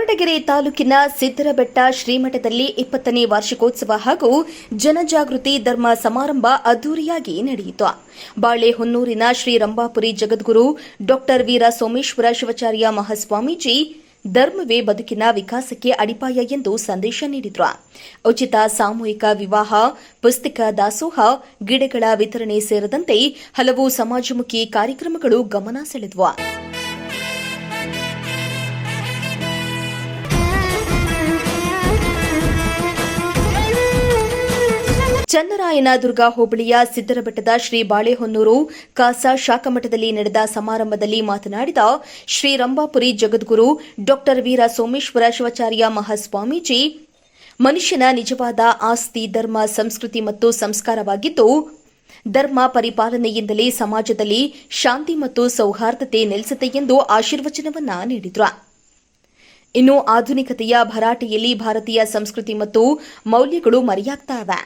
ಕೊರಟಗೆರೆ ತಾಲೂಕಿನ ಸಿದ್ದರಬೆಟ್ಟ ಶ್ರೀಮಠದಲ್ಲಿ 20ನೇ ವಾರ್ಷಿಕೋತ್ಸವ ಹಾಗೂ ಜನಜಾಗೃತಿ ಧರ್ಮ ಸಮಾರಂಭ ಅದ್ದೂರಿಯಾಗಿ ನಡೆಯಿತು. ಬಾಳೆಹೊನ್ನೂರಿನ ಶ್ರೀ ರಂಭಾಪುರಿ ಜಗದ್ಗುರು ಡಾ ವೀರ ಸೋಮೇಶ್ವರ ಶಿವಾಚಾರ್ಯ ಮಹಾಸ್ವಾಮೀಜಿ ಧರ್ಮವೇ ಬದುಕಿನ ವಿಕಾಸಕ್ಕೆ ಅಡಿಪಾಯ ಎಂದು ಸಂದೇಶ ನೀಡಿದರು. ಉಚಿತ ಸಾಮೂಹಿಕ ವಿವಾಹ, ಪುಸ್ತಕ ದಾಸೋಹ, ಗಿಡಗಳ ವಿತರಣೆ ಸೇರಿದಂತೆ ಹಲವು ಸಮಾಜಮುಖಿ ಕಾರ್ಯಕ್ರಮಗಳು ಗಮನ ಸೆಳೆದವು. ಚನ್ನರಾಯನದುರ್ಗ ಹೋಬಳಿಯ ಸಿದ್ದರಬೆಟ್ಟದ ಶ್ರೀ ಬಾಳೆಹೊನ್ನೂರು ಕಾಸಾ ಶಾಖಮಠದಲ್ಲಿ ನಡೆದ ಸಮಾರಂಭದಲ್ಲಿ ಮಾತನಾಡಿದ ಶ್ರೀ ರಂಭಾಪುರಿ ಜಗದ್ಗುರು ಡಾ ವೀರ ಸೋಮೇಶ್ವರ ಶಿವಾಚಾರ್ಯ ಮಹಾಸ್ವಾಮೀಜಿ, ಮನುಷ್ಯನ ನಿಜವಾದ ಆಸ್ತಿ ಧರ್ಮ, ಸಂಸ್ಕೃತಿ ಮತ್ತು ಸಂಸ್ಕಾರವಾಗಿದ್ದು, ಧರ್ಮ ಪರಿಪಾಲನೆಯಿಂದಲೇ ಸಮಾಜದಲ್ಲಿ ಶಾಂತಿ ಮತ್ತು ಸೌಹಾರ್ದತೆ ನೆಲೆಸುತ್ತೆ ಎಂದು ಆಶೀರ್ವಚನವನ್ನ ನೀಡಿದರು. ಇನ್ನು ಆಧುನಿಕತೆಯ ಭರಾಟೆಯಲ್ಲಿ ಭಾರತೀಯ ಸಂಸ್ಕೃತಿ ಮತ್ತು ಮೌಲ್ಯಗಳು ಮರೆಯಾಗ್ತಾವೆ.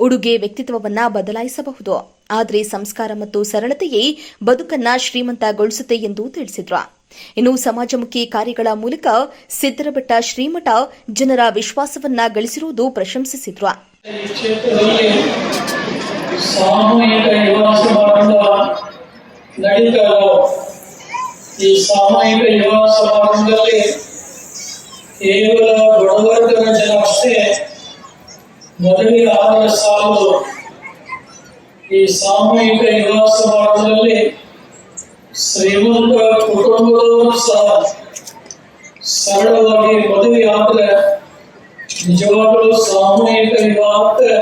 ಉಡುಗೆ ವ್ಯಕ್ತಿತ್ವವನ್ನ ಬದಲಾಯಿಸಬಹುದು, ಆದರೆ ಸಂಸ್ಕಾರ ಮತ್ತು ಸರಳತೆಯೇ ಬದುಕನ್ನ ಶ್ರೀಮಂತಗೊಳಿಸುತ್ತೆ ಎಂದು ತಿಳಿಸಿದರು. ಇನ್ನು ಸಮಾಜಮುಖಿ ಕಾರ್ಯಗಳ ಮೂಲಕ ಸಿದ್ದರಬೆಟ್ಟ ಶ್ರೀಮಠ ಜನರ ವಿಶ್ವಾಸವನ್ನ ಗಳಿಸಿರುವುದು ಪ್ರಶಂಸಿಸಿದರು. ಕೇವಲ ಬಡವರ್ಗದ ಜನ ಅಷ್ಟೇ ಮದುವೆ ಆದ ಸಾಲು. ಈ ಸಾಮೂಹಿಕ ವಿವಾಹ ಸಮಾರಂಭದಲ್ಲಿ ಶ್ರೀಮಂತ ಕುಟುಂಬದವರು ಸಹ ಸರಳವಾಗಿ ಮದುವೆ ಆದರೆ ನಿಜವಾಗಲೂ ಸಾಮೂಹಿಕ ವಿವಾಹಕ್ಕೆ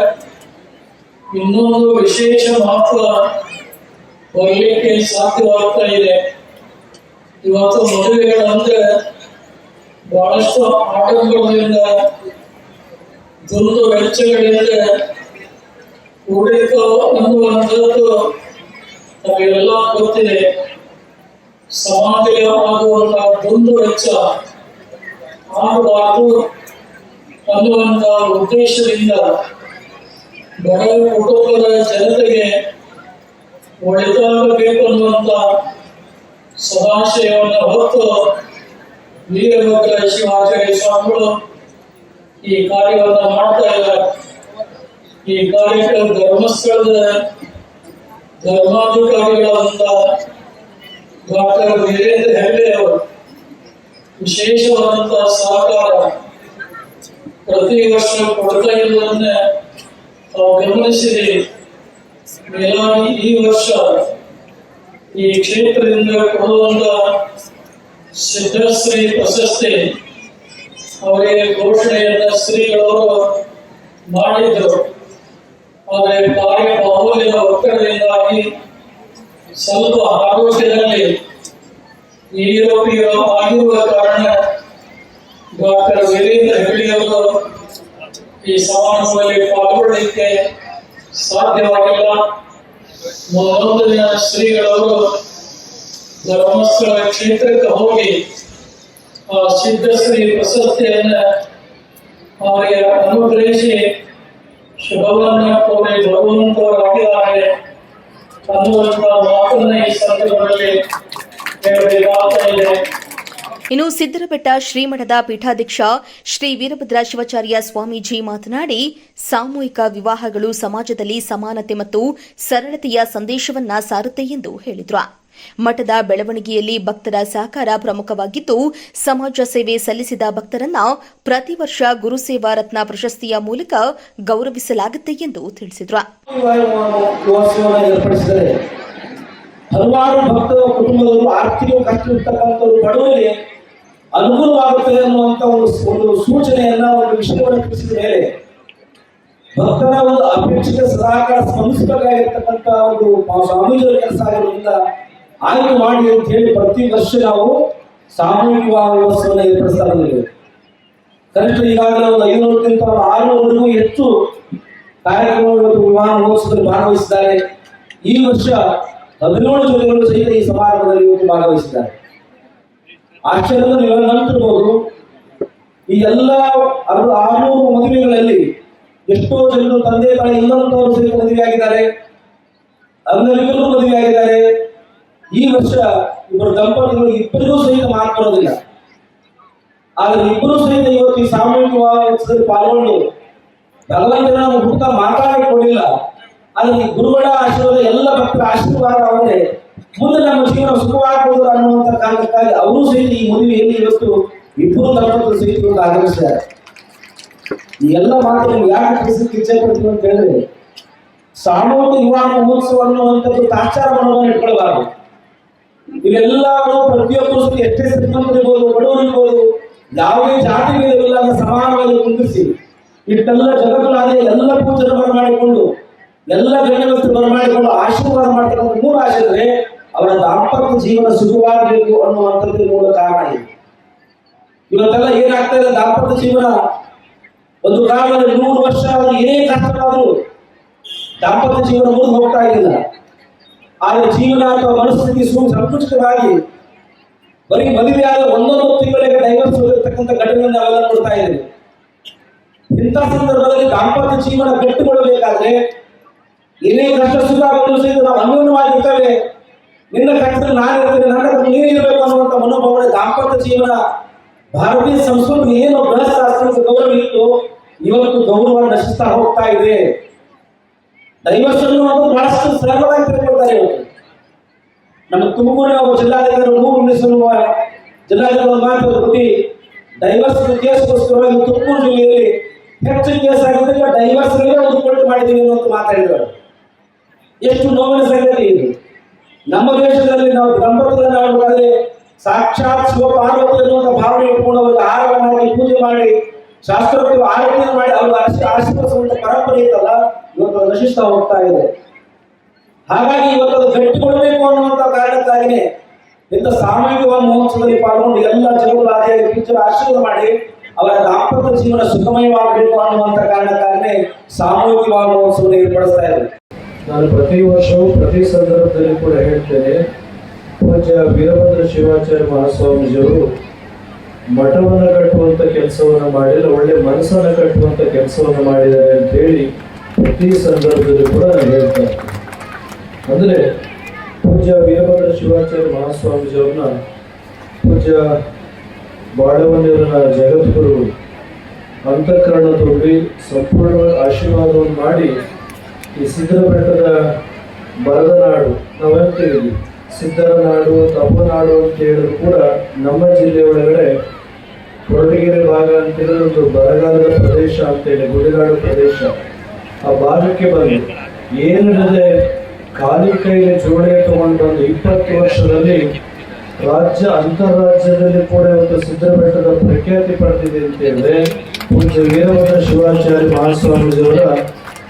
ಇನ್ನೊಂದು ವಿಶೇಷ ಮಹತ್ವ ಬರಲಿಕ್ಕೆ ಸಾಧ್ಯವಾಗ್ತಾ ಇದೆ. ಇವತ್ತು ಮದುವೆಗಳಂದ್ರೆ ಬಹಳಷ್ಟು ಆಡಂಬರದಿಂದ, ದುಂದು ವೆಚ್ಚಗಳಿಂದ ಕೂಡಿತು ಅನ್ನುವಂಥದ್ದು ನಮಗೆಲ್ಲ ಗೊತ್ತಿದೆ. ಸಮಾಜದಲ್ಲಿ ಆಗುವಂತಹ ದುಂದು ವೆಚ್ಚ ಆಗಬಾರದು ಅನ್ನುವಂಥ ಉದ್ದೇಶದಿಂದ ಬಡ ಕುಟುಂಬದ ಜನತೆಗೆ ಒಳಿತಾಗಬೇಕು ಅನ್ನುವಂಥ ಸದಾಶಯವನ್ನು ಹೊತ್ತು ವೀರಭದ್ರ ಶಿವಾಚಾರ್ಯ ಸ್ವಾಮಿಗಳು ಈ ಕಾರ್ಯವನ್ನು ಮಾಡ್ತಾ ಇದ್ದಾರೆ. ಈ ಕಾರ್ಯಕ್ಕೆ ಧರ್ಮಸ್ಥಳದ ಧರ್ಮಾಧಿಕಾರಿಗಳಾದಂತ ಡಾಕ್ಟರ್ ವೀರೇಂದ್ರ ಹೆಗ್ಡೆ ಅವರು ವಿಶೇಷವಾದಂತಹ ಸಹಕಾರ ಪ್ರತಿ ವರ್ಷ ಕೊಡ್ತಾ ಇರುವುದನ್ನ ನಾವು ಗಮನಿಸಿದೆ. ಮೇಲಾಗಿ ಈ ವರ್ಷ ಈ ಕ್ಷೇತ್ರದಿಂದ ಕೊಡುವಂತ ಸಿದ್ಧಶ್ರೀ ಪ್ರಶಸ್ತಿ ಅವರಿಗೆ ಘೋಷಣೆಯನ್ನ ಶ್ರೀಗಳವರು ಮಾಡಿದ್ರು. ಆದರೆ ಕಾರ್ಯ ಬಾಹುಲ್ಯದ ಒತ್ತಡದಿಂದಾಗಿ ಸ್ವಲ್ಪ ಆರೋಗ್ಯದಲ್ಲಿ ಏರೋಪೇರೋ ಆಗಿರುವ ಕಾರಣ ಡಾಕ್ಟರ್ ವೀರೇಂದ್ರ ಹೆಗ್ಡೆಯವರು ಈ ಸಮಾರಂಭದಲ್ಲಿ ಪಾಲ್ಗೊಳ್ಳಲಿಕ್ಕೆ ಸಾಧ್ಯವಾಗಿಲ್ಲ. ಮುಂದೊಂದು ದಿನ ಶ್ರೀಗಳವರು ಧರ್ಮಸ್ಥಳ ಕ್ಷೇತ್ರಕ್ಕೆ ಹೋಗಿ ಆ ಸಿದ್ಧಶ್ರೀ ಪ್ರಶಸ್ತಿಯನ್ನ ಅವರಿಗೆ ಅನುಗ್ರಹಿಸಿ ಶುಭವನ್ನ ಕೋರಿ ಬರುವಂತವರಾಗಿದ್ದಾರೆ ಅನ್ನುವಂತ ಮಾತನ್ನ ಈ ಸಂದರ್ಭದಲ್ಲಿ ಹೇಳಬೇಕಾಗ್ತಾ ಇದೆ. ಇನ್ನು ಸಿದ್ದರಬೆಟ್ಟ ಶ್ರೀಮಠದ ಪೀಠಾಧ್ಯಕ್ಷ ಶ್ರೀ ವೀರಭದ್ರ ಶಿವಾಚಾರ್ಯ ಸ್ವಾಮೀಜಿ ಮಾತನಾಡಿ, ಸಾಮೂಹಿಕ ವಿವಾಹಗಳು ಸಮಾಜದಲ್ಲಿ ಸಮಾನತೆ ಮತ್ತು ಸರಳತೆಯ ಸಂದೇಶವನ್ನ ಸಾರುತ್ತೆ ಎಂದು ಹೇಳಿದರು. ಮಠದ ಬೆಳವಣಿಗೆಯಲ್ಲಿ ಭಕ್ತರ ಸಹಕಾರ ಪ್ರಮುಖವಾಗಿದ್ದು, ಸಮಾಜ ಸೇವೆ ಸಲ್ಲಿಸಿದ ಭಕ್ತರನ್ನ ಪ್ರತಿ ವರ್ಷ ಗುರುಸೇವಾ ರತ್ನ ಪ್ರಶಸ್ತಿಯ ಮೂಲಕ ಗೌರವಿಸಲಾಗುತ್ತೆ ಎಂದು ತಿಳಿಸಿದರು. ಹಲವಾರು ಭಕ್ತರ ಕುಟುಂಬದವರು ಆರ್ಥಿಕ ಕಷ್ಟ ಇರ್ತಕ್ಕಂಥವ್ರು ಬಡವರಿಗೆ ಅನುಕೂಲವಾಗುತ್ತದೆ ಅನ್ನುವಂಥ ಒಂದು ಸೂಚನೆಯನ್ನ ಒಂದು ವಿಷಯವನ್ನು ತಿಳಿಸಿದ ಮೇಲೆ ಭಕ್ತರ ಒಂದು ಅಪೇಕ್ಷಿತ ಸಹಕಾರ ಸ್ಪಂದಿಸಬೇಕಾಗಿರ್ತಕ್ಕಂಥ ಒಂದು ಸ್ವಾಮೀಜಿಯವರ ಕೆಲಸ ಆಗಿರೋದ್ರಿಂದ ಆಯ್ಕೆ ಮಾಡಿ ಅಂತ ಹೇಳಿ ಪ್ರತಿ ವರ್ಷ ನಾವು ಸಾಮೂಹಿಕ ವ್ಯವಸ್ಥೆಯನ್ನು ಏರ್ಪಡಿಸ್ತಾ ಬಂದಿದ್ದೇವೆ. ಕನಿಷ್ಠ ಈಗಾಗಲೇ ಒಂದು 500ಕ್ಕಿಂತ 600ವರೆಗೂ ಹೆಚ್ಚು ಕಾರ್ಯಕ್ರಮಗಳು ವಿವಾಹ ಮಹೋತ್ಸವದಲ್ಲಿ ಭಾಗವಹಿಸಿದ್ದಾರೆ. ಈ ವರ್ಷ 17 ಜೊತೆಗಳು ಸಹಿತ ಈ ಸಮಾರಂಭದಲ್ಲಿ ಭಾಗವಹಿಸಿದ್ದಾರೆ. ಆಶ್ಚರ್ಯದಿಂದ ನೀವು ನಂಬಿರ್ಬೋದು, ಈ ಎಲ್ಲ 600 ಮದುವೆಗಳಲ್ಲಿ ಎಷ್ಟೋ ಜನರು ತಂದೆ ತಾಯಿ ಇಲ್ಲಂತವರು ಸಹಿತ ಮದುವೆ ಆಗಿದ್ದಾರೆ, ಅಂಗವಿಕಲರು ಮದುವೆ ಆಗಿದ್ದಾರೆ. ಈ ವರ್ಷ ಇಬ್ಬರು ದಂಪತಿಗಳು ಇಬ್ಬರಿಗೂ ಸಹಿತ ಮಾತು ಬರೋದಿಲ್ಲ. ಆದ್ರೆ ಇಬ್ಬರು ಸಹಿತ ಇವತ್ತು ಈ ಸಾಮೂಹಿಕ ವಿವಾಹದಲ್ಲಿ ಪಾಲ್ಗೊಂಡು ಭಗವಂತನ ಹುಡುಕ ಮಾತಾಡಿಕೊಂಡಿಲ್ಲ. ಆದ್ರೆ ಈ ಗುರುಗಳ ಆಶೀರ್ವಾದ, ಎಲ್ಲ ಭಕ್ತರ ಆಶೀರ್ವಾದ ಅವರೇ ಮುಂದೆ ನಮ್ಮ ಜೀವನ ಸುಖವಾಗಬಹುದು ಅನ್ನುವಂತ ಕಾರಣಕ್ಕಾಗಿ ಅವರು ಸಹಿತ ಈ ಮದುವೆಯಲ್ಲಿ ಇವತ್ತು ಇಬ್ಬರು ದಂಪತಿಗಳು ಸಹಿತ ಇವತ್ತು ಆಗಮಿಸಿದ್ದಾರೆ. ಈ ಎಲ್ಲ ಮಾತುಗಳು ಯಾಕೆ ತಿಳಿಸಲಿಕ್ಕೆ ಇಚ್ಛೆ ಪಡ್ತೀವಿ ಅಂತ ಹೇಳಿದ್ರೆ, ಸಾಮೂಹಿಕ ವಿವಾಹ ಮಹೋತ್ಸವ ಅನ್ನುವಂಥದ್ದು ತಾಚಾರ ಮನೋಭಾವ ಇಟ್ಕೊಳ್ಬಾರ್ದು. ಇವೆಲ್ಲರೂ ಪ್ರತಿಯೊಬ್ಬರು ಸಹ ಎಷ್ಟೇ ಶ್ರೀಮಂತರಿರ್ಬೋದು, ಬಡವರಿರ್ಬೋದು, ಯಾವುದೇ ಜಾತಿ ಭೇದವಿಲ್ಲದ ಸಮಾನವಾಗಿ ಕುಂದಿರಿಸಿ ಇಷ್ಟೆಲ್ಲ ಜಗತ್ತುಗಳಾದ ಎಲ್ಲ ಪೂಜೆಯನ್ನು ಬರಮಾಡಿಕೊಂಡು ಎಲ್ಲ ಗಣ್ಯವಸ್ತರು ಬರಮಾಡಿಕೊಂಡು ಆಶೀರ್ವಾದ ಮಾಡ್ತಕ್ಕಂಥ ಮೂಲ ಆಶೆ ಅಂದ್ರೆ ಅವರ ದಾಂಪತ್ಯ ಜೀವನ ಸುಖವಾಗಬೇಕು ಅನ್ನುವಂಥದ್ದು ಮೂಲ ಕಾರಣ ಇದೆ. ಇವತ್ತೆಲ್ಲ ಏನಾಗ್ತಾ ಇದೆ, ದಾಂಪತ್ಯ ಜೀವನ ಒಂದು ಕಾಲದಲ್ಲಿ 100 ವರ್ಷ ಆದರೂ ಏನೇ ಕಷ್ಟವಾದರೂ ದಾಂಪತ್ಯ ಜೀವನ ಮುಂದೆ ಹೋಗ್ತಾ ಇರಲಿಲ್ಲ. ಆದರೆ ಜೀವನ ಅಥವಾ ಮನಸ್ಥಿತಿ ಸಂಕುಚಿತವಾಗಿ ಬರೀ ಮದುವೆ ಆದ 1 ತಿಂಗಳಿಗೆ ಡೈವರ್ಸ್ ಹೋಗಿರ್ತಕ್ಕಂಥ ಘಟನೆಯನ್ನು ನಾವೆಲ್ಲ ನೋಡ್ತಾ ಇದ್ದೇವೆ. ಇಂಥ ಸಂದರ್ಭದಲ್ಲಿ ದಾಂಪತ್ಯ ಜೀವನ ಗಟ್ಟಿಗೊಳ್ಳಬೇಕಾದ್ರೆ ಏನೇ ಕಷ್ಟ ಸುಖ ಬಂದರೂ ಸಹಿತ ನಾವು ಅನ್ಯೋನ್ಯವಾಗಿರ್ತೇವೆ. ನಿನ್ನ ಕಷ್ಟದಲ್ಲಿ ನಾನು ಇರ್ತೇನೆ, ನನ್ನ ಕಷ್ಟ ನೀನೇ ಇರಬೇಕು ಅನ್ನುವಂಥ ಮನೋಭಾವನೆ ದಾಂಪತ್ಯ ಜೀವನ ಭಾರತೀಯ ಸಂಸ್ಕೃತಿ ಏನು ಗೃಹಸ್ಥಾಸ್ತ್ರಕ್ಕೆ ಗೌರವ ಇತ್ತು, ಇವತ್ತು ಗೌರವ ನಶಿಸ್ತಾ ಹೋಗ್ತಾ ಇದೆ. ಡೈವರ್ಸ್ ಅನ್ನುವಂಥದ್ದು ಬಹಳಷ್ಟು ಸರಳವಾಗಿ ತಿಳ್ಕೊಳ್ತಾರೆ. ಇವತ್ತು ನಮ್ಮ ತುಮಕೂರಿನ ಒಬ್ಬ ಜಿಲ್ಲಾಧಿಕಾರಿ ಜಿಲ್ಲಾಧಿಕಾರಿ ಮಾತು ಕೊಟ್ಟು ಡೈವರ್ಸ್ ಕೇಸ್ಗೋಸ್ಕರವಾಗಿ ತುಮಕೂರು ಜಿಲ್ಲೆಯಲ್ಲಿ ಹೆಚ್ಚು ಕೇಸ್ ಆಗಿದ್ದರಿಂದ ಡೈವರ್ಸ್ ಒದುಕೊಟ್ಟು ಮಾಡಿದ್ದೀವಿ ಅನ್ನೋದು ಮಾತಾಡಿದರು. ಎಷ್ಟು ನೋವಿನ ಸಂಗತಿ ಇದು. ನಮ್ಮ ದೇಶದಲ್ಲಿ ನಾವು ದಂಪತಿಗಳನ್ನು ಆಡಬೇಕಾದ್ರೆ ಸಾಕ್ಷಾತ್ ಶಿವ ಪಾರ್ವತಿ ಅನ್ನುವಂಥ ಭಾವನೆ ಇಟ್ಕೊಂಡು ಅವ್ರಿಗೆ ಆಹಾರವನ್ನು ಹಾಕಿ ಪೂಜೆ ಮಾಡಿ ಶಾಸ್ತ್ರೋಕ್ತ ಆರತಿಯನ್ನು ಮಾಡಿ ಅವ್ರಿಗೆ ಆಶೀರ್ವದಿಸುವಂತ ಪರಂಪರೆ ಇತ್ತಲ್ಲ, ಇವತ್ತು ಅದು ನಶಿಸ್ತಾ ಹೋಗ್ತಾ ಇದೆ. ಹಾಗಾಗಿ ಇವತ್ತು ಅದು ಗಟ್ಟಿಕೊಳ್ಬೇಕು ಅನ್ನುವಂಥ ಕಾರಣಕ್ಕಾಗಿಯೇ ಇಂಥ ಸಾಮೂಹಿಕ ಮಹೋತ್ಸವದಲ್ಲಿ ಪಾಲ್ಗೊಂಡು ಎಲ್ಲ ಜಗತ್ತುಗಳಾದಿಯಾಗಿ ಪೂಜೆ ಆಶೀರ್ವಾದ ಮಾಡಿ ಅವರ ದಾಂಪತ್ಯ ಜೀವನ ಸುಖಮಯವಾಗಬೇಕು ಅನ್ನುವಂಥ ಕಾರಣಕ್ಕಾಗಿಯೇ ಸಾಮೂಹಿಕ ಮಹೋತ್ಸವವನ್ನು ಏರ್ಪಡಿಸ್ತಾ ಇದ್ದಾರೆ. ನಾನು ಪ್ರತಿ ವರ್ಷವೂ ಪ್ರತಿ ಸಂದರ್ಭದಲ್ಲಿ ಕೂಡ ಹೇಳ್ತೇನೆ, ಪೂಜ್ಯ ವೀರಭದ್ರ ಶಿವಾಚಾರ್ಯ ಮಹಾಸ್ವಾಮೀಜಿಯವರು ಮಠವನ್ನು ಕಟ್ಟುವಂತ ಕೆಲಸವನ್ನು ಮಾಡಿದರೆ, ಒಳ್ಳೆ ಮನಸ್ಸನ್ನು ಕಟ್ಟುವಂತ ಕೆಲಸವನ್ನು ಮಾಡಿದ್ದಾರೆ ಅಂತ ಹೇಳಿ ಪ್ರತಿ ಸಂದರ್ಭದಲ್ಲಿ ಕೂಡ ನಾನು ಹೇಳ್ತೇನೆ. ಅಂದರೆ ಪೂಜ್ಯ ವೀರಭದ್ರ ಶಿವಾಚಾರ್ಯ ಮಹಾಸ್ವಾಮೀಜಿಯವ್ರನ್ನ ಪೂಜ್ಯ ಬಾಳವಣ್ಣವರ ಜಗದ್ಗುರು ಅಂತಃಕರಣ ತುಂಬಿ ಸಂಪೂರ್ಣ ಆಶೀರ್ವಾದವನ್ನು ಮಾಡಿ ಈ ಸಿದ್ಧರ ಬೆಟ್ಟದ ಬರದ ನಾಡು ನಾವಂತೀವಿ, ಸಿದ್ಧರ ನಾಡು ತಪ್ಪನಾಡು ಅಂತ ಹೇಳಿದ್ರು ಕೂಡ ನಮ್ಮ ಜಿಲ್ಲೆ ಒಳಗಡೆ ಕೊರಟಗೆರೆ ಭಾಗ ಅಂತೇಳಿ ಒಂದು ಬರಗಾಲದ ಪ್ರದೇಶ ಅಂತೇಳಿ ಗುಡಿಗಾಡು ಪ್ರದೇಶ, ಆ ಭಾಗಕ್ಕೆ ಬಂದು ಏನಿಲ್ಲದೆ ಖಾಲಿ ಕೈಲಿ ಜೋಡೆ ತಗೊಂಡು ಬಂದು 20 ವರ್ಷದಲ್ಲಿ ರಾಜ್ಯ ಅಂತಾರಾಜ್ಯದಲ್ಲಿ ಕೂಡ ಇವತ್ತು ಸಿದ್ಧರ ಬೆಟ್ಟದ ಪ್ರಖ್ಯಾತಿ ಪಡೆದಿದೆ ಅಂತ ಹೇಳಿದ್ರೆ ಪೂಜ್ಯ ವೀರಭದ್ರ ಶಿವಾಚಾರ್ಯ ಮಹಾಸ್ವಾಮೀಜಿಯವರ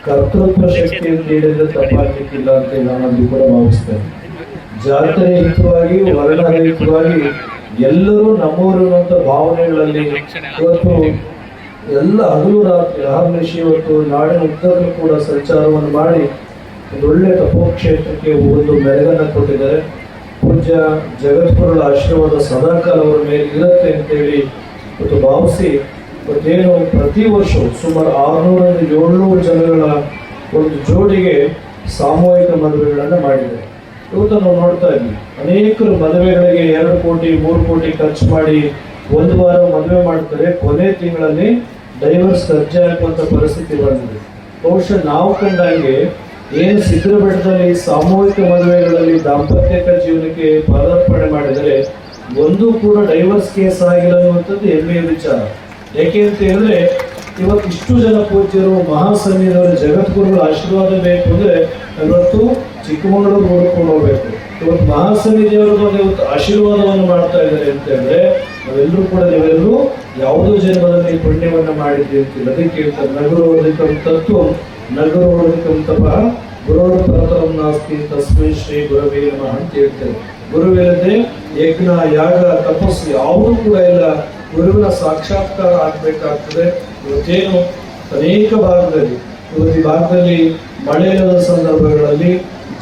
ಕರ್ತೃತ್ವ ಶಕ್ತಿ ಅಂತ ಹೇಳಿದ್ರೆ ತಪ್ಪಾಗಲಿಕ್ಕಿಲ್ಲ ಅಂತ ನಾನಲ್ಲಿ ಕೂಡ ಭಾವಿಸ್ತೇನೆ. ಜಾತ್ರೆ ಹಿತವಾಗಿ ವರ್ಣರಹಿತವಾಗಿ ಎಲ್ಲರೂ ನಮ್ಮವರು ಅನ್ನುವಂಥ ಭಾವನೆಗಳಲ್ಲಿ ಇವತ್ತು ಎಲ್ಲ ಹಗಲು ರಾತ್ರಿ ಅಹರ್ನಿಶಿ ಇವತ್ತು ನಾಡಿನ ಉದ್ದಕ್ಕೂ ಕೂಡ ಸಂಚಾರವನ್ನು ಮಾಡಿ ಒಂದು ಒಳ್ಳೆ ತಪೋಕ್ಷೇತ್ರಕ್ಕೆ ಒಂದು ಮೆರಗನ್ನು ಕೊಟ್ಟಿದ್ದಾರೆ. ಪೂಜ್ಯ ಜಗದ್ಗುರುಗಳ ಆಶೀರ್ವಾದ ಸದಾಕಾಲ ಅವರ ಮೇಲೆ ಇರುತ್ತೆ ಅಂತೇಳಿ ಇವತ್ತು ಭಾವಿಸಿ ಇವತ್ತೇನು ಪ್ರತಿ ವರ್ಷ ಸುಮಾರು 600-700 ಜನಗಳ ಒಂದು ಜೋಡಿಗೆ ಸಾಮೂಹಿಕ ಮದುವೆಗಳನ್ನು ಮಾಡಿದ್ದಾರೆ. ಇವತ್ತು ನಾವು ನೋಡ್ತಾ ಇದ್ವಿ ಅನೇಕರು ಮದುವೆಗಳಿಗೆ 2 ಕೋಟಿ 3 ಕೋಟಿ ಖರ್ಚು ಮಾಡಿ 1 ವಾರ ಮದುವೆ ಮಾಡ್ತಾರೆ, ಕೊನೆ ತಿಂಗಳಲ್ಲಿ ಡೈವರ್ಸ್ ಅರ್ಜಿ ಹಾಕುವಂತ ಪರಿಸ್ಥಿತಿ ಬಂದಿದೆ. ಬಹುಶಃ ನಾವು ಕಂಡಂಗೆ ಏನು ಸಿದ್ಧರ ಬೆಟ್ಟದಲ್ಲಿ ಸಾಮೂಹಿಕ ಮದುವೆಗಳಲ್ಲಿ ದಾಂಪತ್ಯಕ ಜೀವನಕ್ಕೆ ಪಾದಾರ್ಪಣೆ ಮಾಡಿದರೆ ಒಂದು ಕೂಡ ಡೈವರ್ಸ್ ಕೇಸ್ ಆಗಿಲ್ಲ ಅನ್ನುವಂಥದ್ದು ಹೆಮ್ಮೆಯ ವಿಚಾರ. ಯಾಕೆ ಅಂತ ಹೇಳಿದ್ರೆ ಇವತ್ತು ಇಷ್ಟು ಜನ ಪೂಜ್ಯರು ಮಹಾಸನ್ನಿಧವರ ಜಗದ್ಗುರುಗಳ ಆಶೀರ್ವಾದ ಬೇಕು ಅಂದ್ರೆ ಇವತ್ತು ಚಿಕ್ಕಮಗಳೂರು ನೋಡ್ಕೊಂಡು ಹೋಗ್ಬೇಕು. ಇವತ್ತು ಮಹಾಸನ್ನಿಧಿಯವರು ಬಂದು ಇವತ್ತು ಆಶೀರ್ವಾದವನ್ನು ಮಾಡ್ತಾ ಇದ್ದಾರೆ ಅಂತ ಹೇಳಿದ್ರೆ ನಾವೆಲ್ಲರೂ ಕೂಡ ನೀವೆಲ್ಲರೂ ಯಾವುದೋ ಜನ್ಮದಲ್ಲಿ ಪುಣ್ಯವನ್ನು ಮಾಡಿದ್ದೀವಿ ಅಂತಿಲ್ಲ. ಅದಕ್ಕೆ ಹೇಳ್ತಾರೆ ನಗರೋಧಿಕಂ ತತ್ವ ನಗರೋಧಿಕಂ ತಪ ಗುರುವರ ಪರತರಂ ನಾಸ್ತಿ ತಸ್ಮೈ ಶ್ರೀ ಗುರವೇ ನಮಃ ಅಂತ ಹೇಳ್ತಾರೆ. ಗುರುವಿಲ್ಲದೆ ಯಜ್ಞ ಯಾಗ ತಪಸ್ಸು ಯಾವುದೂ ಕೂಡ ಇಲ್ಲ. ಗುರುವಿನ ಸಾಕ್ಷಾತ್ಕಾರ ಆಗ್ಬೇಕಾಗ್ತದೆ. ಇವತ್ತೇನು ಅನೇಕ ಭಾಗದಲ್ಲಿ ಇವತ್ತು ಈ ಭಾಗದಲ್ಲಿ ಮಳೆ ಇಲ್ಲದ ಸಂದರ್ಭಗಳಲ್ಲಿ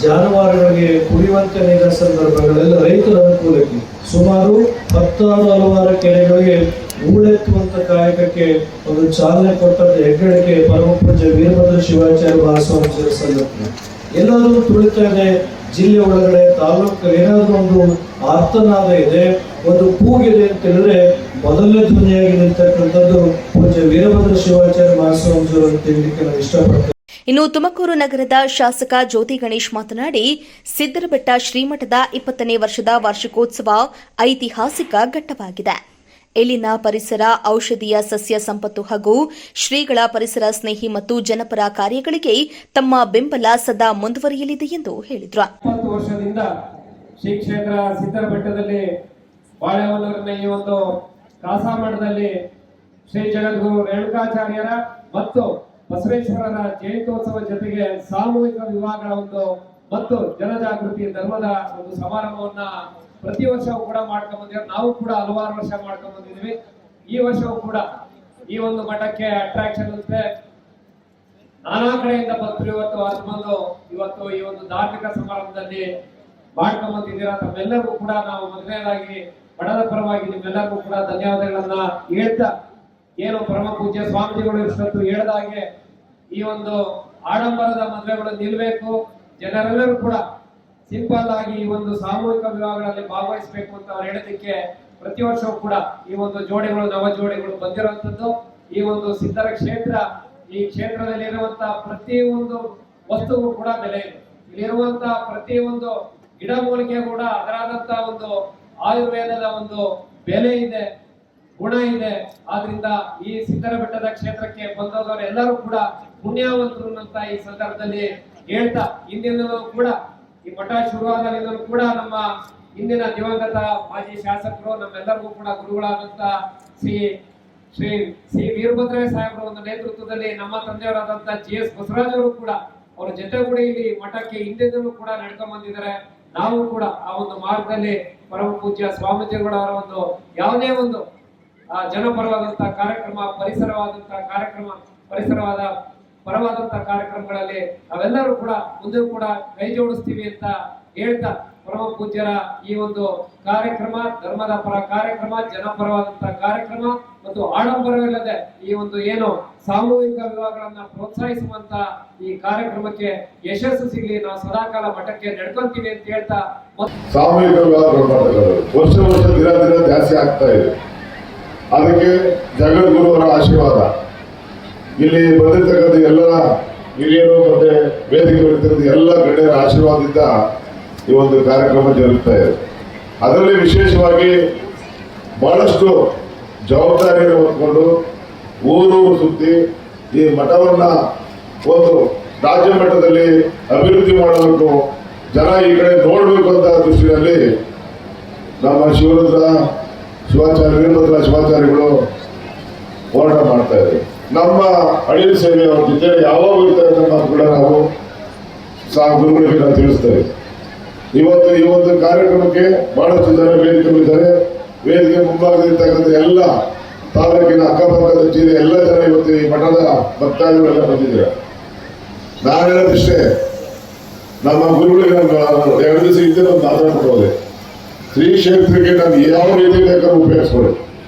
ಜಾನುವಾರುಗಳಿಗೆ ಕುಡಿಯುವಂತೆ ನೀರಿನ ಸಂದರ್ಭಗಳೆಲ್ಲ ರೈತರ ಅನುಕೂಲಕ್ಕೆ ಸುಮಾರು 10-ಹಲವಾರು ಕೆರೆಗಳಿಗೆ ಹೂಳೆತ್ತುವಂತ ಕಾಯಕಕ್ಕೆ ಒಂದು ಚಾಲನೆ ಕೊಟ್ಟಂತ ಹೆಗ್ಗಳಿಕೆ ಪರಮ ಪೂಜ್ಯ ವೀರಭದ್ರ ಶಿವಾಚಾರ್ಯ ಮಹಾಸ್ವಾಮೀಜಿಯವರ ಸಂದರ್ಭ ಎಲ್ಲರೂ ತುಳಿತಾ ಇದೆ. ಜಿಲ್ಲೆ ಒಳಗಡೆ ತಾಲೂಕು ಏನಾದರೂ ಒಂದು ಆರ್ತನಾದ ಇದೆ, ಒಂದು ಕೂಗಿದೆ ಅಂತ ಹೇಳಿದ್ರೆ ಮೊದಲನೇ ಧ್ವನಿಯಾಗಿ ನಿಲ್ತಕ್ಕಂಥದ್ದು ಪೂಜ್ಯ ವೀರಭದ್ರ ಶಿವಾಚಾರ್ಯ ಮಹಾಸ್ವಾಮೀಜಿಯವರು ಅಂತ ಹೇಳಲಿಕ್ಕೆ ನಾವು ಇಷ್ಟಪಡ್ತೇವೆ. ಇನ್ನು ತುಮಕೂರು ನಗರದ ಶಾಸಕ ಜ್ಯೋತಿ ಗಣೇಶ್ ಮಾತನಾಡಿ, ಸಿದ್ದರಬೆಟ್ಟ ಶ್ರೀಮಠದ 20ನೇ ವರ್ಷದ ವಾರ್ಷಿಕೋತ್ಸವ ಐತಿಹಾಸಿಕ ಘಟ್ಟವಾಗಿದೆ. ಇಲ್ಲಿನ ಪರಿಸರ, ಔಷಧೀಯ ಸಸ್ಯ ಸಂಪತ್ತು ಹಾಗೂ ಶ್ರೀಗಳ ಪರಿಸರ ಸ್ನೇಹಿ ಮತ್ತು ಜನಪರ ಕಾರ್ಯಗಳಿಗೆ ತಮ್ಮ ಬೆಂಬಲ ಸದಾ ಮುಂದುವರಿಯಲಿದೆ ಎಂದು ಹೇಳಿದರು. 20 ವರ್ಷದಿಂದ ಶ್ರೀ ಕ್ಷೇತ್ರ ಸಿದ್ದರಬೆಟ್ಟದಲ್ಲಿ ಬಾಳೆಹೊನ್ನೂರಿನ ಈ ಒಂದು ಕಾಸಾಮಠದಲ್ಲಿ ಶ್ರೀ ಜಗದ್ಗುರು ರೇಣುಕಾಚಾರ್ಯರ ಮತ್ತು ಬಸವೇಶ್ವರರ ಜಯಂತ್ಯೋತ್ಸವ ಜೊತೆಗೆ ಸಾಮೂಹಿಕ ವಿವಾಹಗಳ ಮತ್ತು ಜನಜಾಗೃತಿ ಧರ್ಮದ ಒಂದು ಸಮಾರಂಭವನ್ನ ಪ್ರತಿ ವರ್ಷವೂ ಕೂಡ ಮಾಡ್ಕೊಂಡ್ ಬಂದಿದ್ದೀವಿ. ನಾವು ಕೂಡ ಹಲವಾರು ವರ್ಷ ಮಾಡ್ಕೊಂಡ್ ಬಂದಿದ್ದೀವಿ. ಈ ವರ್ಷವೂ ಕೂಡ ಈ ಒಂದು ಮಠಕ್ಕೆ ಅಟ್ರಾಕ್ಷನ್ ಅಂತೆ ನಾನಾ ಕಡೆಯಿಂದ ಭಕ್ತರು ಇವತ್ತು ಈ ಒಂದು ಧಾರ್ಮಿಕ ಸಮಾರಂಭದಲ್ಲಿ ಮಾಡ್ಕೊಂಡ್ ಬಂದಿದ್ದೀರಾ. ತಮ್ಮೆಲ್ಲರಿಗೂ ಕೂಡ ನಾವು ಮೊದಲನೇದಾಗಿ ಮಠದ ಪರವಾಗಿ ನಿಮ್ಮೆಲ್ಲರಿಗೂ ಕೂಡ ಧನ್ಯವಾದಗಳನ್ನ ಹೇಳ್ತಾ, ಏನು ಪರಮ ಪೂಜ್ಯ ಸ್ವಾಮೀಜಿಗಳು ಇಷ್ಟೊತ್ತು ಹೇಳಿದಾಗೆ ಈ ಒಂದು ಆಡಂಬರದ ಮದುವೆಗಳು ನಿಲ್ಬೇಕು, ಜನರೆಲ್ಲರೂ ಕೂಡ ಸಿಂಪಲ್ ಆಗಿ ಈ ಒಂದು ಸಾಮೂಹಿಕ ವಿವಾಹಗಳಲ್ಲಿ ಭಾಗವಹಿಸಬೇಕು ಅಂತ ಅವ್ರು ಹೇಳೋದಕ್ಕೆ ಪ್ರತಿ ವರ್ಷವೂ ಕೂಡ ಈ ಒಂದು ಜೋಡಿಗಳು, ನವ ಜೋಡಿಗಳು ಬಂದಿರುವಂತದ್ದು. ಈ ಒಂದು ಸಿದ್ಧರ ಕ್ಷೇತ್ರ, ಈ ಕ್ಷೇತ್ರದಲ್ಲಿ ಇರುವಂತಹ ಪ್ರತಿ ಒಂದು ವಸ್ತುಗೂ ಕೂಡ ಬೆಲೆ ಇದೆ. ಇಲ್ಲಿರುವಂತಹ ಪ್ರತಿ ಒಂದು ಗಿಡಮೂಲಿಕೆ ಕೂಡ ಅದರಾದಂತಹ ಒಂದು ಆಯುರ್ವೇದದ ಒಂದು ಬೆಲೆ ಇದೆ, ಗುಣ ಇದೆ. ಆದ್ರಿಂದ ಈ ಸಿದ್ದರ ಬೆಟ್ಟದ ಕ್ಷೇತ್ರಕ್ಕೆ ಬಂದವರು ಎಲ್ಲರೂ ಕೂಡ ಪುಣ್ಯವಂತರು ಅಂತ ಈ ಸಂದರ್ಭದಲ್ಲಿ ಹೇಳ್ತಾ, ಇಂದಿನೂ ಕೂಡ ಈ ಮಠ ಶುರುವಾದಾಗಿಂದಲೂ ಕೂಡ ನಮ್ಮ ಇಂದಿನ ದಿವಂಗತ ಮಾಜಿ ಶಾಸಕರು, ನಮ್ಮೆಲ್ಲರಿಗೂ ಕೂಡ ಗುರುಗಳಾದಂತ ಶ್ರೀ ವೀರಭದ್ರ ಸಾಹೇಬರ ಒಂದು ನೇತೃತ್ವದಲ್ಲಿ ನಮ್ಮ ತಂದೆಯವರಾದಂತ GS ಬಸವರಾಜ್ ಅವರು ಕೂಡ ಅವರ ಜೊತೆಗೂಡಿ ಇಲ್ಲಿ ಮಠಕ್ಕೆ ಹಿಂದಿನೂ ಕೂಡ ನಡ್ಕೊಂಡ್ ಬಂದಿದ್ದಾರೆ. ನಾವು ಕೂಡ ಆ ಒಂದು ಮಾರ್ಗದಲ್ಲಿ ಪರಮ ಪೂಜ್ಯ ಸ್ವಾಮೀಜಿಗಳವರ ಒಂದು ಯಾವುದೇ ಒಂದು ಜನಪರವಾದಂತಹ ಕಾರ್ಯಕ್ರಮ, ಪರವಾದಂತಹ ಕಾರ್ಯಕ್ರಮಗಳಲ್ಲಿ ನಾವೆಲ್ಲರೂ ಕೂಡ ಮುಂದೆ ಕೂಡ ಕೈ ಜೋಡಿಸ್ತೀವಿ ಅಂತ ಹೇಳ್ತಾ, ಪರಮ ಪೂಜ್ಯರ ಈ ಒಂದು ಕಾರ್ಯಕ್ರಮ ಧರ್ಮದ ಪರ ಕಾರ್ಯಕ್ರಮ, ಜನಪರವಾದಂತಹ ಕಾರ್ಯಕ್ರಮ ಮತ್ತು ಆಡಂಬರವಿಲ್ಲದೆ ಈ ಒಂದು ಏನು ಸಾಮೂಹಿಕ ವಿವಾಹಗಳನ್ನ ಪ್ರೋತ್ಸಾಹಿಸುವಂತ ಈ ಕಾರ್ಯಕ್ರಮಕ್ಕೆ ಯಶಸ್ಸು ಸಿಗಲಿ, ನಾವು ಸದಾಕಾಲ ಮಠಕ್ಕೆ ನಡ್ಕೊಂತೀವಿ ಅಂತ ಹೇಳ್ತಾ, ಸಾಮೂಹಿಕ ವಿವಾಹಗಳು ವರ್ಷ ದಿನ ಜಾಸ್ತಿ ಆಗ್ತಾ ಇದೆ. ಅದಕ್ಕೆ ಜಗದ್ಗುರುವರ ಆಶೀರ್ವಾದ, ಇಲ್ಲಿ ಬಂದಿರ್ತಕ್ಕಂಥ ಎಲ್ಲ ಹಿರಿಯರು ಮತ್ತೆ ವೇದಿಕೆ ಬರ್ತಕ್ಕಂಥ ಎಲ್ಲ ಗಣ್ಯರ ಆಶೀರ್ವಾದದಿಂದ ಈ ಒಂದು ಕಾರ್ಯಕ್ರಮ ಜರುಗ್ತಾ ಇದೆ. ಅದರಲ್ಲಿ ವಿಶೇಷವಾಗಿ ಬಹಳಷ್ಟು ಜವಾಬ್ದಾರಿಯನ್ನು ಹೊತ್ಕೊಂಡು ಊರೂರು ಸುತ್ತಿ ಈ ಮಠವನ್ನ ಒಂದು ರಾಜ್ಯ ಮಟ್ಟದಲ್ಲಿ ಅಭಿವೃದ್ಧಿ ಮಾಡಬೇಕು, ಜನ ಈ ಕಡೆ ನೋಡ್ಬೇಕು ಅಂತ ದೃಷ್ಟಿಯಲ್ಲಿ ನಮ್ಮ ವೀರಭದ್ರ ಶಿವಾಚಾರ್ಯಗಳು ಹೋರಾಟ ಮಾಡ್ತಾ ಇದ್ದಾರೆ. ನಮ್ಮ ಅಳಿಲು ಸೇವೆ ಅವ್ರ ಜೊತೆ ಯಾವಾಗ ಇರ್ತಾರೆ ನಮ್ಮ ಕೂಡ ನಾವು ಗುರುಗಳಿಗೆ ನಾವು ತಿಳಿಸ್ತೇವೆ. ಇವತ್ತು ಈ ಒಂದು ಕಾರ್ಯಕ್ರಮಕ್ಕೆ ಬಹಳಷ್ಟು ಜನ ವೇದಿಕೆಗಳಿದ್ದಾರೆ. ವೇದಿಕೆ ಮುಂಭಾಗದಲ್ಲಿರ್ತಕ್ಕಂಥ ಎಲ್ಲ ತಾಲೂಕಿನ ಅಕ್ಕಪಕ್ಕದ ಜಿಲ್ಲೆ ಎಲ್ಲ ಜನ ಇವತ್ತು ಈ ಮಠದ ಭಕ್ತಾದಿಗಳೆಲ್ಲ ಬಂದಿದ್ದಾರೆ. ನಾನು ಹೇಳೋದಿಷ್ಟೇ, ನಮ್ಮ ಗುರುಗಳಿಗೆ ನಾನು 2 ದಿವಸ ಇದ್ದೇ ಒಂದು ಆಧಾರ ಕೊಡೋದೆ, ಶ್ರೀ ಕ್ಷೇತ್ರಕ್ಕೆ ನಾನು ಯಾವ ರೀತಿ ಬೇಕಾದ್ರೂ ಉಪಯೋಗಿಸ್ಕೊಳ್ಳಿ.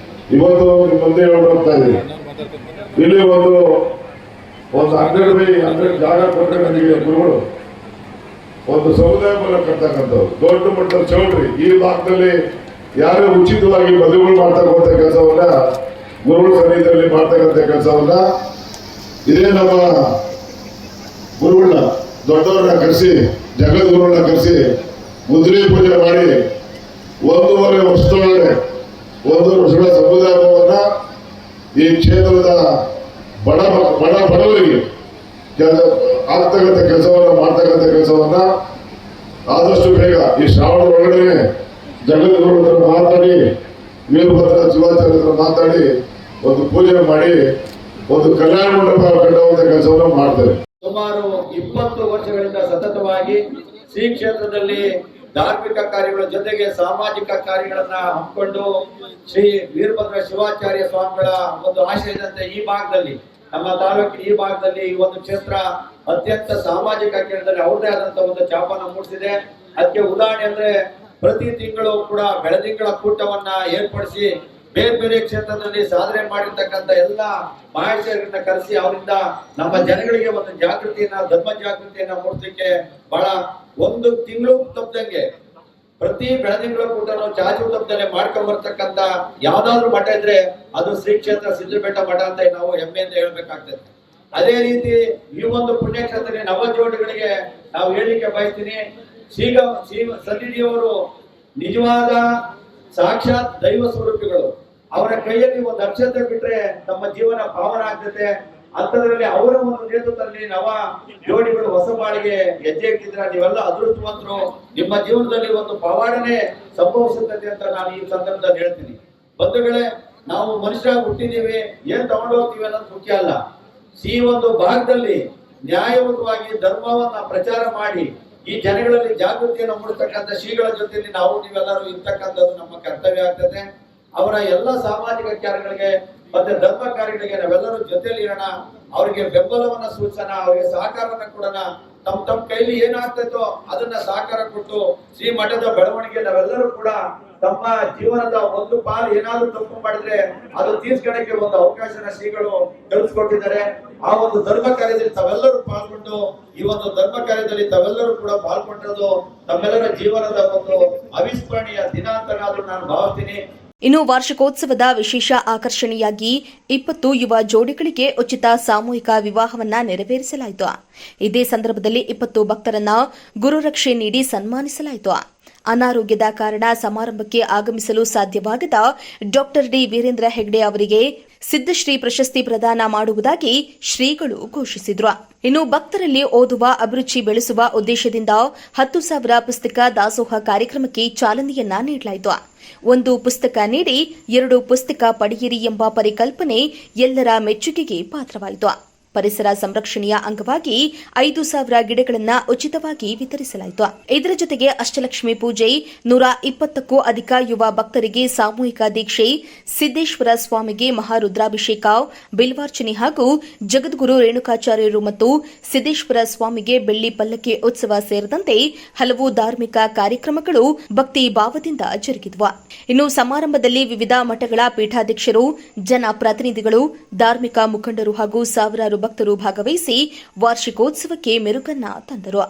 ಇವತ್ತು ನಿಮ್ಮ ಮುಂದೆ ಹೇಳ್ತಾ ಇದ್ದೀನಿ, ಇಲ್ಲಿ ಒಂದು 100 ಜಾಗ ಕೊಟ್ಟರೆ ನನಗೆ ಗುರುಗಳು ಒಂದು ಸಮುದಾಯ ಭವನ ಕಟ್ತಕ್ಕಂಥವ್ರು, ದೊಡ್ಡ ಮಟ್ಟದ ಚೌಲ್ಟ್ರಿ ಈ ಭಾಗದಲ್ಲಿ ಯಾರು ಉಚಿತವಾಗಿ ಮದುವೆಗಳು ಮಾಡ್ತಕ್ಕಂಥ ಕೆಲಸವನ್ನ ಗುರುಗಳ ಸನ್ನಿಧಿಯಲ್ಲಿ ಮಾಡ್ತಕ್ಕಂಥ ಕೆಲಸವನ್ನ ಇದೇ ನಮ್ಮ ಗುರುಗಳನ್ನ ದೊಡ್ಡವ್ರನ್ನ ಕರೆಸಿ, ಜಗದ್ಗುರುಗಳನ್ನ ಕರೆಸಿ ಮುದ್ರಿ ಪೂಜೆ ಮಾಡಿ 1.5 ವರ್ಷದೊಳಗೆ 1 ವರ್ಷಗಳ ಸಮುದಾಯ ಭವನ ಈ ಕ್ಷೇತ್ರದ ಬಡವರಿಗೆ ಆಗ್ತಕ್ಕಂಥ ಕೆಲಸವನ್ನ ಮಾಡ್ತಕ್ಕಂಥ ಕೆಲಸವನ್ನ ಆದಷ್ಟು ಬೇಗ ಈ ಶ್ರಾವಣದ ಒಳಗಡೆ ಜಗದ್ಗುರು ಹತ್ರ ಮಾತಾಡಿ, ವೀರಭದ್ರ ಶಿವಾಚಾರ್ಯ ಹತ್ರ ಮಾತಾಡಿ ಒಂದು ಪೂಜೆ ಮಾಡಿ ಒಂದು ಕಲ್ಯಾಣ ಮಂಟಪ ಕಟ್ಟುವಂತ ಕೆಲಸವನ್ನ ಮಾಡ್ತಾರೆ. ಸುಮಾರು 20 ವರ್ಷಗಳಿಂದ ಸತತವಾಗಿ ಶ್ರೀ ಕ್ಷೇತ್ರದಲ್ಲಿ ಧಾರ್ಮಿಕ ಕಾರ್ಯಗಳ ಜೊತೆಗೆ ಸಾಮಾಜಿಕ ಕಾರ್ಯಗಳನ್ನ ಹಮ್ಮಿಕೊಂಡು ಶ್ರೀ ವೀರಭದ್ರ ಶಿವಾಚಾರ್ಯ ಸ್ವಾಮಿಗಳ ಒಂದು ಆಶಯದಂತೆ ಈ ಭಾಗದಲ್ಲಿ, ನಮ್ಮ ತಾಲೂಕಿನ ಈ ಭಾಗದಲ್ಲಿ ಈ ಒಂದು ಕ್ಷೇತ್ರ ಅತ್ಯಂತ ಸಾಮಾಜಿಕ ಕೇಂದ್ರದಲ್ಲಿ ಅವ್ರದೇ ಆದಂತಹ ಒಂದು ಛಾಪನ ಮೂಡಿಸಿದೆ. ಅದಕ್ಕೆ ಉದಾಹರಣೆ ಅಂದ್ರೆ ಪ್ರತಿ ತಿಂಗಳು ಕೂಡ ಬೆಳದಿಂಗಳ ಕೂಟವನ್ನ ಏರ್ಪಡಿಸಿ ಬೇರೆ ಬೇರೆ ಕ್ಷೇತ್ರದಲ್ಲಿ ಸಾಧನೆ ಮಾಡಿರ್ತಕ್ಕಂಥ ಎಲ್ಲ ಮಾಹಿತಿಯನ್ನ ಕರೆಸಿ ಅವರಿಂದ ನಮ್ಮ ಜನಗಳಿಗೆ ಒಂದು ಜಾಗೃತಿಯನ್ನ, ಧರ್ಮ ಜಾಗೃತಿಯನ್ನ ಮೂಡಿಸಲಿಕ್ಕೆ ಬಹಳ ಒಂದು ತಿಂಗಳು ತಪ್ಪದಂಗೆ ಪ್ರತಿ ಬೆಳದಿಂಗಳು ಕೂಡ ನಾವು ಚಾಚು ತಪ್ಪದಲ್ಲೇ ಮಾಡ್ಕೊಂಡ್ ಬರ್ತಕ್ಕಂಥ ಯಾವ್ದಾದ್ರು ಮಠ ಇದ್ರೆ ಅದು ಶ್ರೀ ಕ್ಷೇತ್ರ ಸಿದ್ಧಬೆಟ್ಟ ಮಠ ಅಂತ ನಾವು ಹೆಮ್ಮೆಯಿಂದ ಹೇಳ್ಬೇಕಾಗ್ತದೆ. ಅದೇ ರೀತಿ ಈ ಒಂದು ಪುಣ್ಯಕ್ಷೇತ್ರದಲ್ಲಿ ನವಜೋಡಿಗಳಿಗೆ ನಾವು ಹೇಳಿಕೆ ಬಯಸ್ತೀನಿ, ಸನ್ನಿಧಿಯವರು ನಿಜವಾದ ಸಾಕ್ಷಾತ್ ದೈವ ಸ್ವರೂಪಿಗಳು. ಅವರ ಕೈಯಲ್ಲಿ ಒಂದು ಅಕ್ಷತೆ ಬಿಟ್ರೆ ನಮ್ಮ ಜೀವನ ಪಾವನ ಆಗ್ತದೆ. ಅಂತದ್ರಲ್ಲಿ ಅವರ ಒಂದು ನೇತೃತ್ವದಲ್ಲಿ ನವ ಜೋಡಿಗಳು ಹೊಸ ಬಾಳಿಗೆ ಹೆಜ್ಜೆ ಇಟ್ಟಿದ್ರೆ ನೀವೆಲ್ಲ ಅದೃಷ್ಟವಂತರು. ನಿಮ್ಮ ಜೀವನದಲ್ಲಿ ಒಂದು ಪವಾಡನೆ ಸಂಭವಿಸುತ್ತದೆ ಅಂತ ನಾನು ಈ ಸಂದರ್ಭದಲ್ಲಿ ಹೇಳ್ತೀನಿ. ಬಂಧುಗಳೇ, ನಾವು ಮನುಷ್ಯ ಹುಟ್ಟಿದೀವಿ, ಏನ್ ತಗೊಂಡು ಹೋಗ್ತೀವಿ ಅನ್ನೋದು ಮುಖ್ಯ ಅಲ್ಲ. ಈ ಒಂದು ಭಾಗದಲ್ಲಿ ನ್ಯಾಯಯುತವಾಗಿ ಧರ್ಮವನ್ನ ಪ್ರಚಾರ ಮಾಡಿ ಈ ಜನಗಳಲ್ಲಿ ಜಾಗೃತಿಯನ್ನು ಮೂಡಿಸ್ತಕ್ಕಂಥ ಶ್ರೀಗಳ ಜೊತೆಯಲ್ಲಿ ನಾವು ನೀವೆಲ್ಲರೂ ಇರ್ತಕ್ಕಂಥದ್ದು ನಮ್ಮ ಕರ್ತವ್ಯ ಆಗ್ತದೆ. ಅವರ ಎಲ್ಲ ಸಾಮಾಜಿಕ ಕಾರ್ಯಗಳಿಗೆ ಮತ್ತೆ ಧರ್ಮ ಕಾರ್ಯಗಳಿಗೆ ನಾವೆಲ್ಲರೂ ಜೊತೆಯಲ್ಲಿ ಇರೋಣ. ಅವರಿಗೆ ಬೆಂಬಲವನ್ನ ಸೂಚನ, ಅವರಿಗೆ ಸಹಕಾರನ ಕೊಡೋಣ. ತಮ್ಮ ಕೈಲಿ ಏನಾಗ್ತೈತೋ ಅದನ್ನ ಸಹಕಾರ ಕೊಟ್ಟು ಶ್ರೀ ಮಠದ ಬೆಳವಣಿಗೆ ನಾವೆಲ್ಲರೂ ಕೂಡ ತಮ್ಮ ಜೀವನದ ಒಂದು ಪಾಲು ಏನಾದ್ರೂ ತಪ್ಪು ಮಾಡಿದ್ರೆ ಅದು ತೀರ್ಸ್ಕೊಳ್ಳಕ್ಕೆ ಒಂದು ಅವಕಾಶನ ಶ್ರೀಗಳು ಕಲ್ಪಿಸ್ಕೊಟ್ಟಿದ್ದಾರೆ. ಆ ಒಂದು ಧರ್ಮ ಕಾರ್ಯದಲ್ಲಿ ತಾವೆಲ್ಲರೂ ಪಾಲ್ಗೊಂಡು ಈ ಒಂದು ಧರ್ಮ ಕಾರ್ಯದಲ್ಲಿ ತಾವೆಲ್ಲರೂ ಕೂಡ ಪಾಲ್ಗೊಂಡಿರೋದು ತಮ್ಮೆಲ್ಲರ ಜೀವನದ ಒಂದು ಅವಿಸ್ಮರಣೀಯ ದಿನ ಅಂತ ನಾನು ಭಾವಿಸ್ತೀನಿ. ಇನ್ನು ವಾರ್ಷಿಕೋತ್ಸವದ ವಿಶೇಷ ಆಕರ್ಷಣೆಯಾಗಿ 20 ಯುವ ಜೋಡಿಗಳಿಗೆ ಉಚಿತ ಸಾಮೂಹಿಕ ವಿವಾಹವನ್ನ ನೆರವೇರಿಸಲಾಯಿತು. ಇದೇ ಸಂದರ್ಭದಲ್ಲಿ 20 ಭಕ್ತರನ್ನ ಗುರುರಕ್ಷೆ ನೀಡಿ ಸನ್ಮಾನಿಸಲಾಯಿತು. ಅನಾರೋಗ್ಯದ ಕಾರಣ ಸಮಾರಂಭಕ್ಕೆ ಆಗಮಿಸಲು ಸಾಧ್ಯವಾಗದ ಡಾಕ್ಟರ್ ಡಿ ವೀರೇಂದ್ರ ಹೆಗ್ಡೆ ಅವರಿಗೆ ಸಿದ್ದಶ್ರೀ ಪ್ರಶಸ್ತಿ ಪ್ರದಾನ ಮಾಡುವುದಾಗಿ ಶ್ರೀಗಳು ಘೋಷಿಸಿದ್ರು. ಇನ್ನು ಭಕ್ತರಲ್ಲಿ ಓದುವ ಅಭಿರುಚಿ ಬೆಳೆಸುವ ಉದ್ದೇಶದಿಂದ 10,000 ಪುಸ್ತಕ ದಾಸೋಹ ಕಾರ್ಯಕ್ರಮಕ್ಕೆ ಚಾಲನೆಯನ್ನ ನೀಡಲಾಯಿತು. ಒಂದು ಪುಸ್ತಕ ನೀಡಿ 2 ಪುಸ್ತಕ ಪಡೆಯಿರಿ ಎಂಬ ಪರಿಕಲ್ಪನೆ ಎಲ್ಲರ ಮೆಚ್ಚುಗೆಗೆ ಪಾತ್ರವಾಯಿತು. ಪರಿಸರ ಸಂರಕ್ಷಣೆಯ ಅಂಗವಾಗಿ 5,000 ಗಿಡಗಳನ್ನು ಉಚಿತವಾಗಿ ವಿತರಿಸಲಾಯಿತು. ಇದರ ಜೊತೆಗೆ ಅಷ್ಟಲಕ್ಷ್ಮಿ ಪೂಜೆ, 120ಕ್ಕೂ ಅಧಿಕ ಯುವ ಭಕ್ತರಿಗೆ ಸಾಮೂಹಿಕ ದೀಕ್ಷೆ, ಸಿದ್ದೇಶ್ವರ ಸ್ವಾಮಿಗೆ ಮಹಾರುದ್ರಾಭಿಷೇಕ, ಬಿಲ್ವಾರ್ಚನೆ ಹಾಗೂ ಜಗದ್ಗುರು ರೇಣುಕಾಚಾರ್ಯರು ಮತ್ತು ಸಿದ್ದೇಶ್ವರ ಸ್ವಾಮಿಗೆ ಬೆಳ್ಳಿ ಪಲ್ಲಕ್ಕಿ ಉತ್ಸವ ಸೇರಿದಂತೆ ಹಲವು ಧಾರ್ಮಿಕ ಕಾರ್ಯಕ್ರಮಗಳು ಭಕ್ತಿ ಭಾವದಿಂದ ಜರುಗಿದವು. ಇನ್ನು ಸಮಾರಂಭದಲ್ಲಿ ವಿವಿಧ ಮಠಗಳ ಪೀಠಾಧ್ಯಕ್ಷರು, ಜನಪ್ರತಿನಿಧಿಗಳು, ಧಾರ್ಮಿಕ ಮುಖಂಡರು ಹಾಗೂ ಸಾವಿರಾರು ಭಕ್ತರು ಭಾಗವಹಿಸಿ ವಾರ್ಷಿಕೋತ್ಸವಕ್ಕೆ ಮೆರುಗನ್ನ ತಂದರು.